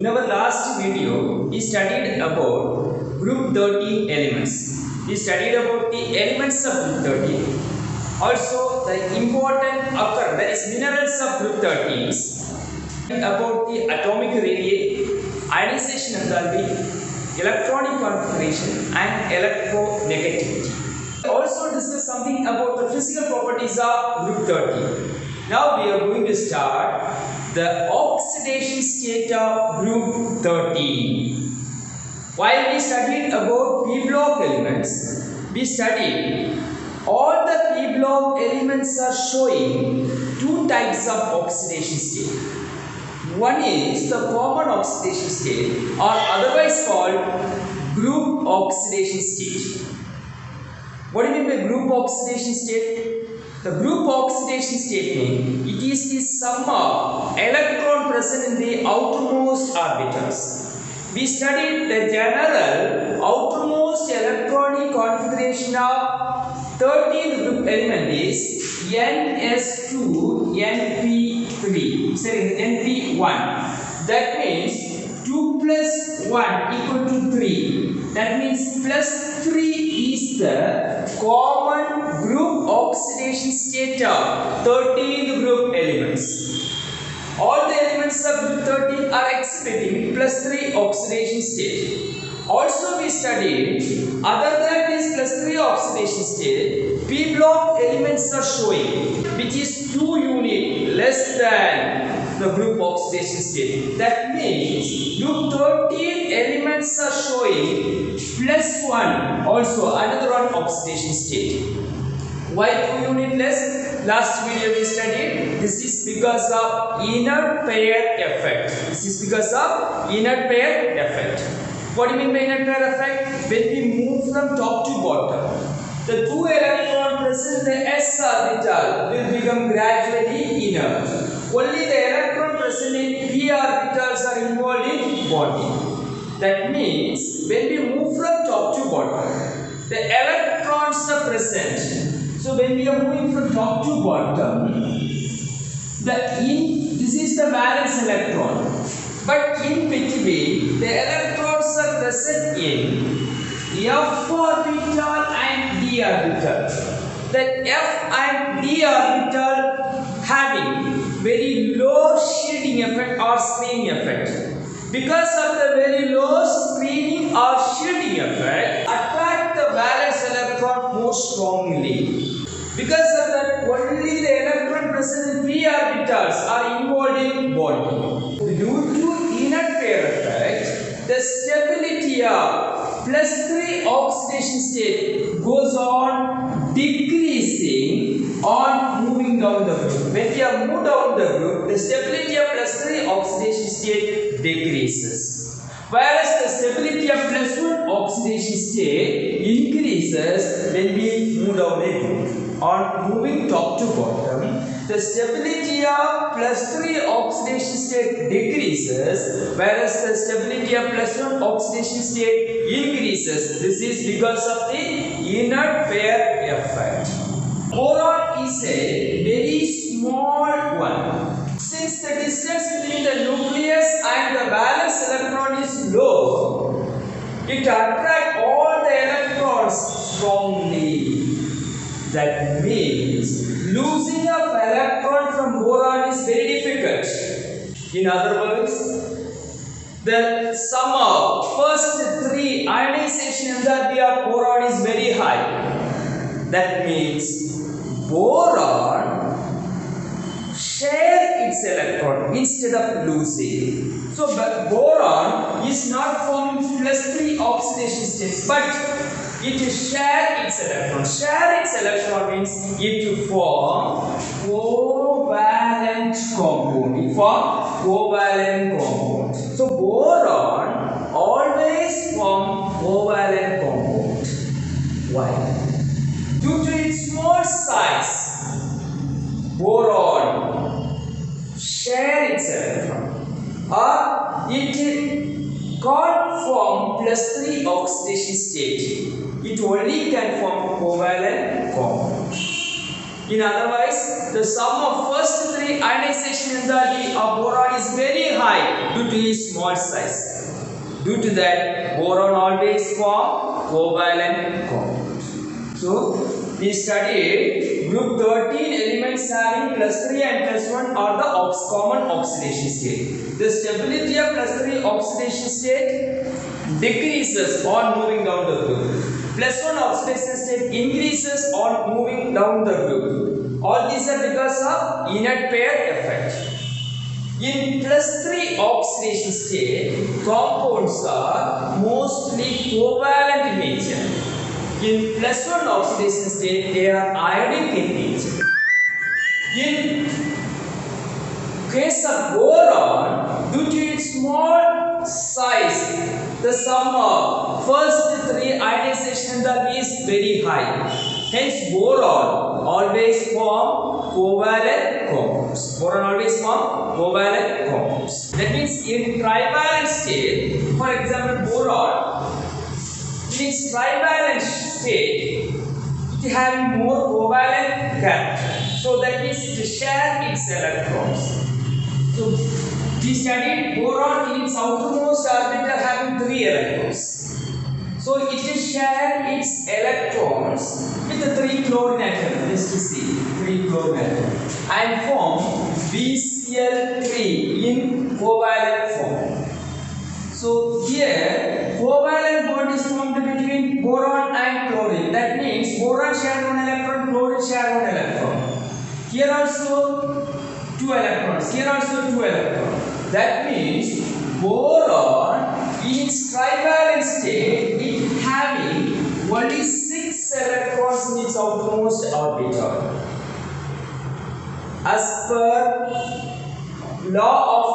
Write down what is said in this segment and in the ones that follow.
In our last video, we studied about group 13 elements. We studied about the elements of group 13. Also, the important occur, that is minerals of group 13. About the atomic radii, ionization enthalpy, electronic configuration and electronegativity. We also discussed something about the physical properties of group 13. Now we are going to start the oxidation state of group 13. While we studied about P block elements, we studied all the P block elements are showing two types of oxidation state. One is the common oxidation state or otherwise called group oxidation state. What do you mean by group oxidation state? The group oxidation state means it is the sum of electron present in the outermost orbitals. We studied the general outermost electronic configuration of 13th group element is NS2 NP3. Sorry, NP1. That means 2 plus 1 equal to 3. That means plus 3 is the common group oxidation state of 13th group elements. All the elements of group 13 are exhibiting plus 3 oxidation state. Also we studied other than this plus 3 oxidation state, P block elements are showing which is 2 unit less than the group oxidation state. That means group 13 elements are showing plus 1, also another one oxidation state. Why 2 unit less? Last video we studied this is because of inner pair effect. This is because of inner pair effect. What do you mean by inner pair effect? When we move from top to bottom, the 2 electrons present in the s orbital will become gradually inert. Only the electron present in p orbitals are involved in bonding. That means when we move from top to bottom, the electrons are present. So when we are moving from top to bottom, this is the valence electron. But in between, the electrons are present in f orbital and d orbital. That f and d orbital having very low shielding effect or screening effect. Because of the very low screening or shielding effect, attract the valence electron more strongly. Because of that, only the electron present in p orbitals are involved in bonding. Due to inert pair effect, the stability of plus 3 oxidation state goes on decreasing on moving down the group. When we have moved down the group, the stability of plus 3 oxidation state decreases. Whereas the stability of plus 1 oxidation state increases when we move down the group. On moving top to bottom, the stability of plus 3 oxidation state decreases, whereas the stability of plus 1 oxidation state increases. This is because of the inert pair effect. Boron is a very small one. Since the distance between the nucleus and the valence electron is low, it attracts all the electrons strongly. That means losing of electron from boron is very difficult. In other words, the sum of first 3 ionization enthalpy of boron is very high. That means boron share its electron instead of losing. So boron is not forming plus 3 oxidation states, but it share its electron. Share its electron means it form covalent compound. It form covalent compound. So boron always form covalent compound. Why? Due to its small size, boron share its electron, or it can't form plus 3 oxidation state. It only can form covalent compound. In otherwise, the sum of first three ionization enthalpy of boron is very high due to its small size. Due to that, boron always form covalent compound. So, we studied group 13 elements having plus 3 and plus 1 are the common oxidation state. The stability of plus 3 oxidation state decreases on moving down the group. Plus 1 oxidation state increases on moving down the group. All these are because of inert pair effect. In plus 3 oxidation state, compounds are mostly covalent in nature. In plus 1 oxidation state, they are ionic in nature. In case of boron, due to its small size, the sum of first 3 ionization enthalpy is very high. Hence, boron always form covalent compounds. Boron always form covalent compounds. That means in trivalent state, for example, boron, in its trivalent state, it having more covalent character. So that means it share its electrons. So we studied boron in its outermost orbital having 3 electrons. So it will share its electrons with the 3 chlorine atoms. Just to see 3 chlorine atoms and form BCl3 in covalent form. So here covalent bond is formed between boron and chlorine. That means boron share 1 electron, chlorine share 1 electron. Here also 2 electrons. Here also 2 electrons. That means boron in its trivalent state is having only 6 electrons in its outermost orbital. As per law of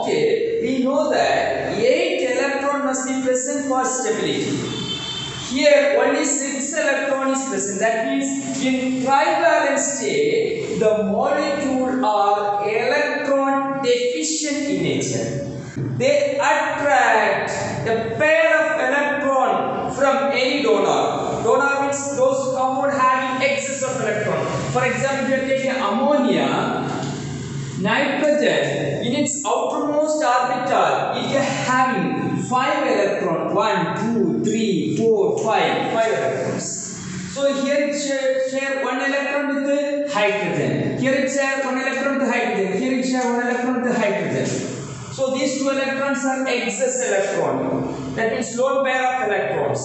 octet, we know that 8 electrons must be present for stability. Here only 6 electrons is present. That means in trivalent state, the molecules are electron deficient in nature. They attract a pair of electron from any donor. Donor means those compound having excess of electron. For example, if you take ammonia, nitrogen in its outermost orbital, it is having 5 electrons. 1, 2, 3, 4, 5 electrons. So here it share 1 electron with the hydrogen. Here it share 1 electron with the hydrogen. Here it share 1 electron with the hydrogen. So these 2 electrons are excess electron. That means lone pair of electrons.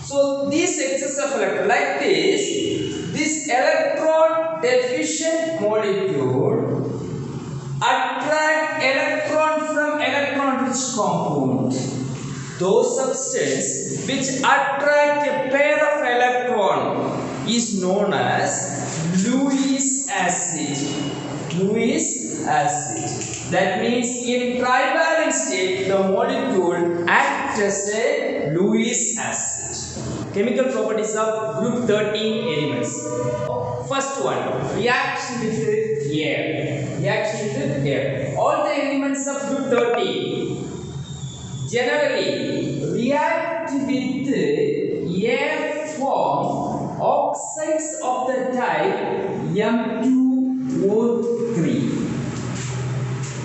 So these excess of electron, like this electron deficient molecule attract electron from electron rich compound. Those substances which attract a pair of electron is known as Lewis acid. Lewis acid. That means in trivalent state, the molecule acts as a Lewis acid. Chemical properties of group 13 elements. First one, reaction with air. Reaction with air. All the elements of group 13 generally react with air form oxides of the type M2O3.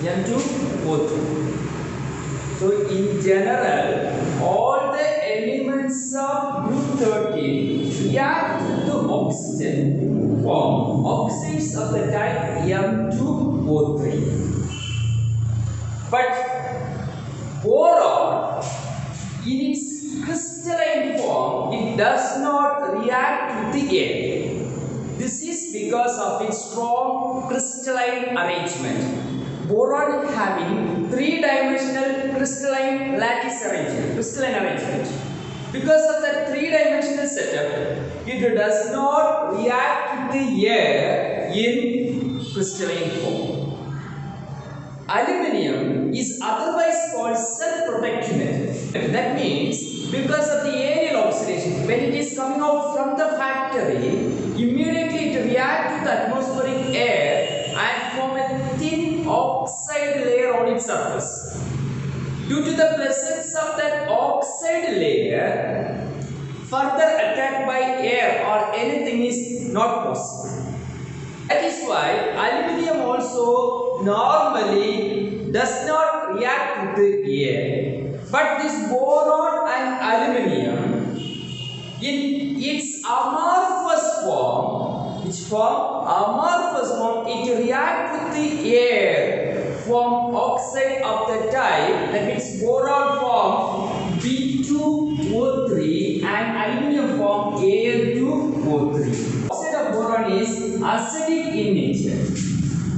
M2O3. So in general, all the elements of group 13 react with the oxygen form oxides of the type M2O3. But boron, in its crystalline form, it does not react with the air. This is because of its strong crystalline arrangement. Boron having 3-dimensional crystalline lattice arrangement, Because of that 3-dimensional setup, it does not react with the air in crystalline form. Aluminium is otherwise called self-protective metal. That means because of the aerial oxidation, when it is coming out from the factory, immediately it reacts with atmospheric air and form a thin oxide layer on its surface. Due to the presence of that oxide layer, further attack by air or anything is not possible. That is why aluminium also normally does not react with the air. But this boron and aluminium in its amorphous form, which form? Amorphous form, it reacts with the air, form oxide of the type, that means boron form B2O3 and aluminium form Al2O3. Oxide of boron is acidic in nature,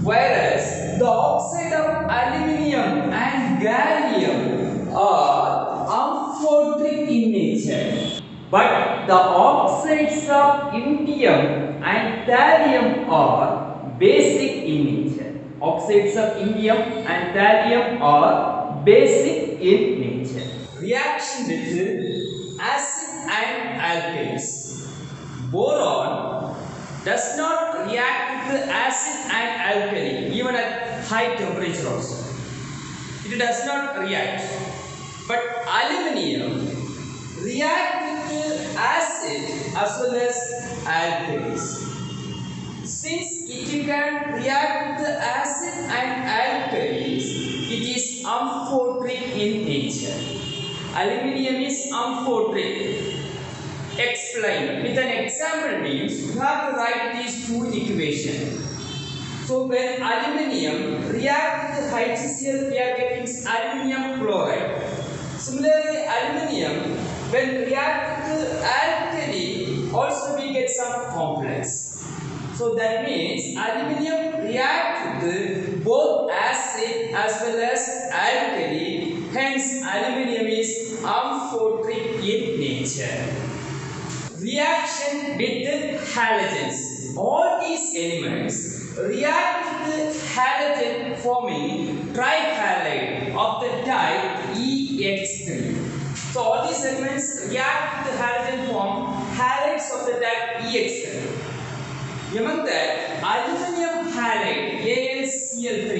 whereas the oxide of aluminium and gallium are amphoteric in nature. But the oxides of indium and thallium are basic in nature. Oxides of indium and thallium are basic in nature. Reaction with acid and alkalis. Boron does not react with acid and alkali even at high temperature also. It does not react. But aluminium react with acid as well as alkalis. Since it can react with acid and alkalis, it is amphoteric in nature. Aluminium is amphoteric. Explain. With an example means you have to write these two equations. So when aluminium reacts with HCl, we are getting aluminium chloride. Similarly, aluminium when react with alkali, also we get some complex. So that means aluminium react with both acid as well as alkali. Hence, aluminium is amphoteric in nature. Reaction with halogens. All these elements react with halogen forming trihalide of the type EX3. So all these elements react with the halogen form halides of the type EX3. Among that, aluminium halide AlCl3.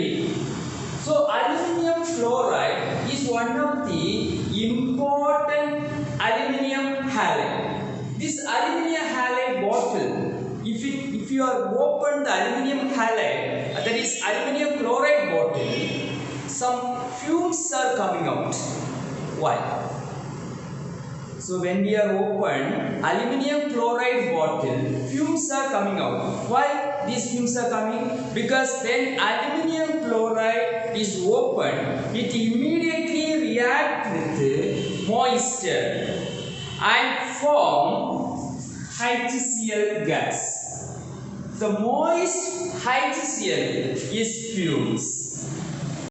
So aluminium chloride is one of the important aluminium halide. This aluminium halide bottle, if you are open the aluminium halide, that is aluminium chloride bottle, some fumes are coming out. Why? So when we are open aluminium chloride bottle, fumes are coming out. Why these fumes are coming? Because when aluminium chloride is open, it immediately reacts with moisture and form HCl gas. The moist HCl is fumes.